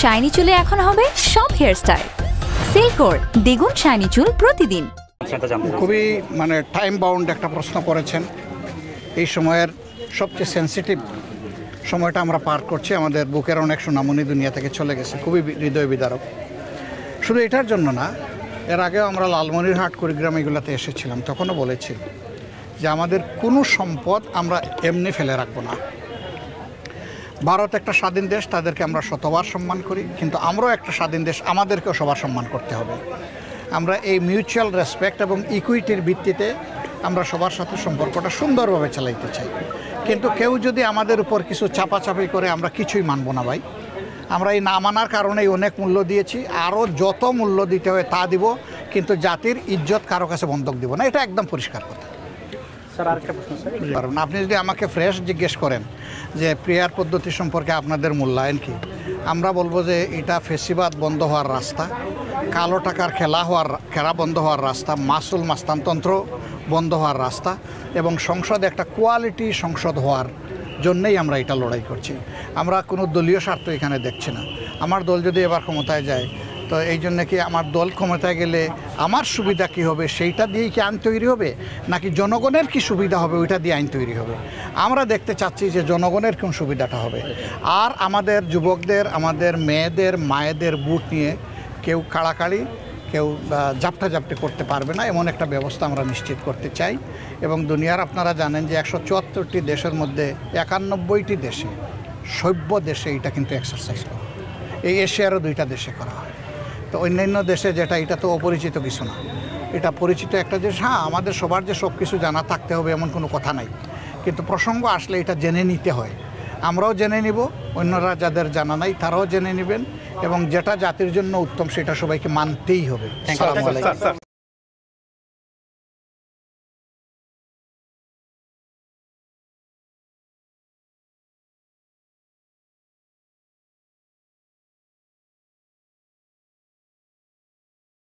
Shiny চুলে এখন হবে সব হেয়ারস্টাইল। সিল্কোর দ্বিগুণ শাইনি চুল প্রতিদিন। খুবই টাইম বাউন্ড একটা প্রশ্ন করেছেন। এই সময়ের সবচেয়ে সেন্সিটিভ সময়টা আমরা পার করছি। আমাদের বুকের অনেক সোনামণি দুনিয়া থেকে চলে গেছে, খুবই হৃদয় বিদারক। শুধু এটার জন্য না, এর আগেও আমরা লালমনিরহাট কুড়িগ্রাম এগুলোতে এসেছিলাম, তখনও বলেছি যে আমাদের কোনো সম্পদ আমরা এমনি ফেলে রাখবো না। ভারত একটা স্বাধীন দেশ, তাদেরকে আমরা শতবার সম্মান করি, কিন্তু আমরাও একটা স্বাধীন দেশ, আমাদেরকেও সবার সম্মান করতে হবে। আমরা এই মিউচুয়াল রেসপেক্ট এবং ইকুইটির ভিত্তিতে আমরা সবার সাথে সম্পর্কটা সুন্দরভাবে চালাইতে চাই। কিন্তু কেউ যদি আমাদের উপর কিছু চাপাচাপি করে, আমরা কিছুই মানব না ভাই। আমরা এই না মানার কারণেই অনেক মূল্য দিয়েছি, আরও যত মূল্য দিতে হয় তা দিব, কিন্তু জাতির ইজ্জত কারো কাছে বন্ধক দিব না, এটা একদম পরিষ্কার কথা। আপনি যদি আমাকে ফ্রেশ জিজ্ঞেস করেন যে প্রেয়ার পদ্ধতি সম্পর্কে আপনাদের মূল্যায়ন কি, আমরা বলবো যে এটা ফেসিবাদ বন্ধ হওয়ার রাস্তা, কালো টাকার খেলা বন্ধ হওয়ার রাস্তা, মাসুল মাস্তানতন্ত্র বন্ধ হওয়ার রাস্তা, এবং সংসদে একটা কোয়ালিটি সংসদ হওয়ার জন্যই আমরা এটা লড়াই করছি। আমরা কোনো দলীয় স্বার্থ এখানে দেখছি না। আমার দল যদি এবার ক্ষমতায় যায়, তো এই জন্য কি আমার দল ক্ষমতায় গেলে আমার সুবিধা কি হবে সেইটা দিয়েই কি আইন তৈরি হবে, নাকি জনগণের কি সুবিধা হবে ওইটা দিয়ে আইন তৈরি হবে? আমরা দেখতে চাচ্ছি যে জনগণের কোন সুবিধাটা হবে। আর আমাদের যুবকদের, আমাদের মেয়েদের, মায়েদের বুট নিয়ে কেউ কাড়াকাড়ি, কেউ জাপটাজাপটি করতে পারবে না, এমন একটা ব্যবস্থা আমরা নিশ্চিত করতে চাই। এবং দুনিয়ার আপনারা জানেন যে 174টি দেশের মধ্যে 91টি দেশে, সভ্য দেশে এটা কিন্তু এক্সারসাইজ করা হয়। এই এশিয়ারও 2টা দেশে করা হয়। তো অন্যান্য দেশে যেটা, এটা তো অপরিচিত কিছু না, এটা পরিচিত একটা দেশ। হ্যাঁ, আমাদের সবার যে সব কিছু জানা থাকতে হবে এমন কোনো কথা নাই, কিন্তু প্রসঙ্গ আসলে এটা জেনে নিতে হয়। আমরাও জেনে নিব, অন্যরা যাদের জানা নাই তারাও জেনে নেবেন, এবং যেটা জাতির জন্য উত্তম সেটা সবাইকে মানতেই হবে। আসসালামু আলাইকুম।